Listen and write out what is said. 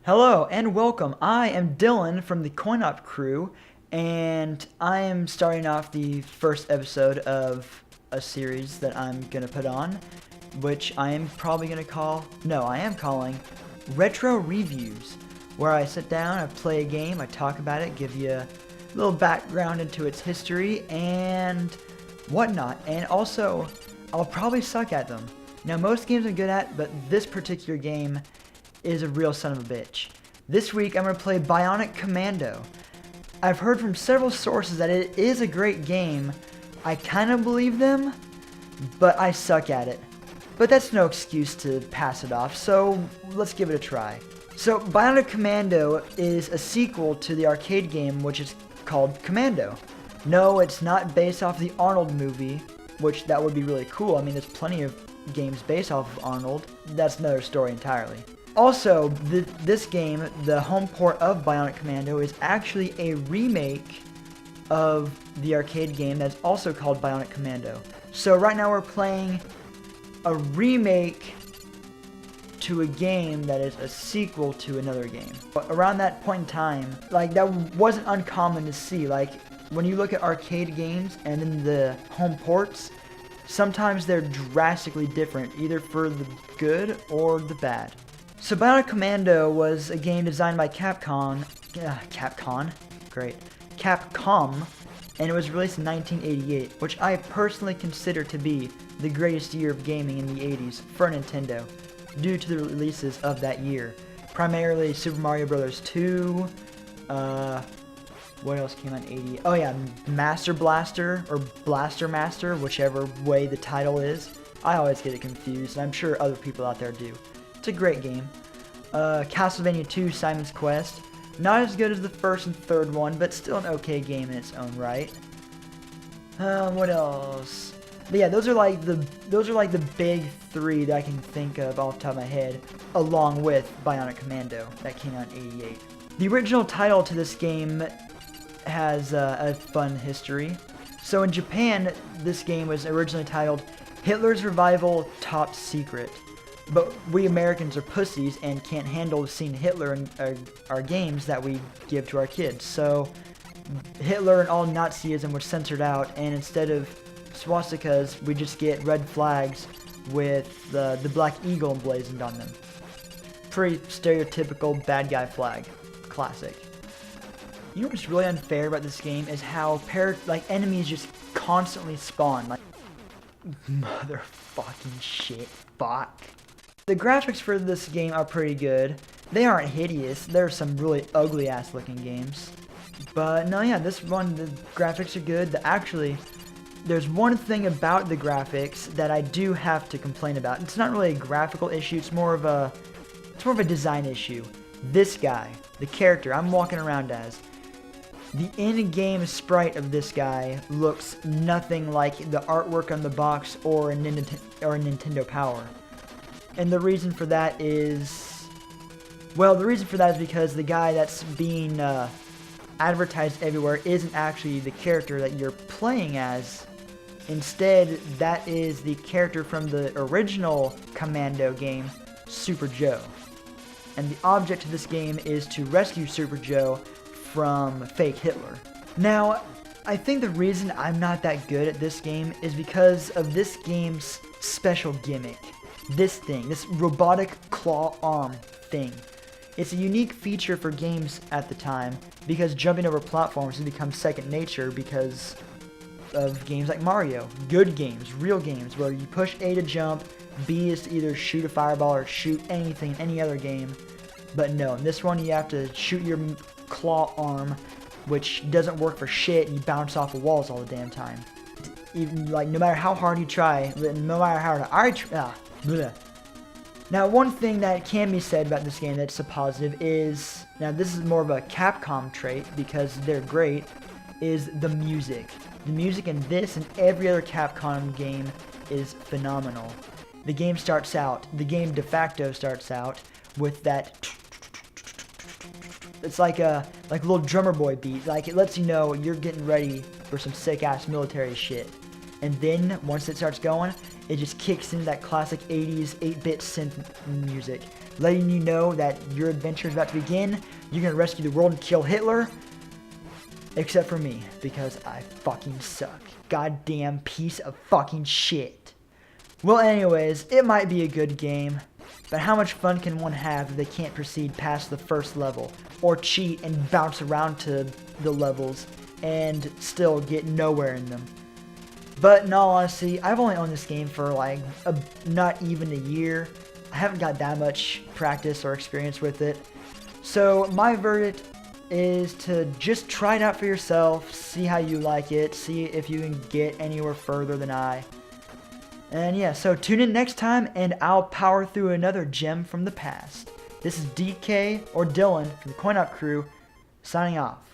Hello and welcome. I am Dylan from the CoinOp crew, and I am starting off the first episode of a series that I'm gonna put on, which I am probably gonna call, no, I am calling Retro Reviews, where I sit down, I play a game, I talk about it, give you a little background into its history and whatnot, and also I'll probably suck at them. Now, most games I'm good at, but this particular game is a real son of a bitch. This week I'm going to play Bionic Commando. I've heard from several sources that it is a great game. I kind of believe them, but I suck at it. But that's no excuse to pass it off, so let's give it a try. So Bionic Commando is a sequel to the arcade game which is called Commando. No, it's not based off the Arnold movie, which that would be really cool. I mean, there's plenty of games based off of Arnold. That's another story entirely. Also, this game, the home port of Bionic Commando, is actually a remake of the arcade game that's also called Bionic Commando. So right now we're playing a remake to a game that is a sequel to another game. But around that point in time, like, that wasn't uncommon to see. Like, when you look at arcade games and then the home ports, sometimes they're drastically different, either for the good or the bad. So Bionic Commando was a game designed by Capcom, and it was released in 1988, which I personally consider to be the greatest year of gaming in the 80s for Nintendo, due to the releases of that year. Primarily Super Mario Bros. 2, what else came out in 80? Oh yeah, Master Blaster, or Blaster Master, whichever way the title is. I always get it confused, and I'm sure other people out there do. It's a great game. Castlevania 2, Simon's Quest. Not as good as the first and third one, but still an okay game in its own right. What else? But yeah, those are like the big three that I can think of off the top of my head, along with Bionic Commando that came out in '88. The original title to this game has a fun history. So in Japan, this game was originally titled Hitler's Revival Top Secret. But we Americans are pussies and can't handle seeing Hitler in our games that we give to our kids. So Hitler and all Nazism was censored out, and instead of swastikas, we just get red flags with the Black Eagle emblazoned on them. Pretty stereotypical bad guy flag. Classic. You know what's really unfair about this game is how enemies just constantly spawn. Like, motherfucking shit. Fuck. The graphics for this game are pretty good. They aren't hideous. There are some really ugly ass looking games. But no, yeah, this one, the graphics are good. Actually, there's one thing about the graphics that I do have to complain about. It's not really a graphical issue. It's more of a design issue. This guy, the character I'm walking around as, the in-game sprite of this guy looks nothing like the artwork on the box or a Nintendo Power. And the reason for that is, well, because the guy that's being advertised everywhere isn't actually the character that you're playing as. Instead, that is the character from the original Commando game, Super Joe. And the object of this game is to rescue Super Joe from fake Hitler. Now, I think the reason I'm not that good at this game is because of this game's special gimmick. This robotic claw arm thing. It's a unique feature for games at the time because jumping over platforms has become second nature because of games like Mario. Good games, real games, where you push A to jump, B is to either shoot a fireball or shoot anything in any other game. But no, in this one you have to shoot your claw arm, which doesn't work for shit, and you bounce off the walls all the damn time. Even, like, no matter how hard you try, no matter how hard I try, Now, one thing that can be said about this game that's a positive is, now this is more of a Capcom trait because they're great, is the music. The music in this and every other Capcom game is phenomenal. The game de facto starts out with that, it's like a little drummer boy beat. Like, it lets you know you're getting ready for some sick ass military shit. And then once it starts going, it just kicks into that classic 80s 8-bit synth music, letting you know that your adventure is about to begin. You're gonna rescue the world and kill Hitler, except for me, because I fucking suck. Goddamn piece of fucking shit. Well, anyways, it might be a good game, but how much fun can one have if they can't proceed past the first level, or cheat and bounce around to the levels and still get nowhere in them? But in all honesty, I've only owned this game for like not even a year. I haven't got that much practice or experience with it. So my verdict is to just try it out for yourself, see how you like it, see if you can get anywhere further than I. And yeah, so tune in next time and I'll power through another gem from the past. This is DK or Dylan from the CoinOp crew, signing off.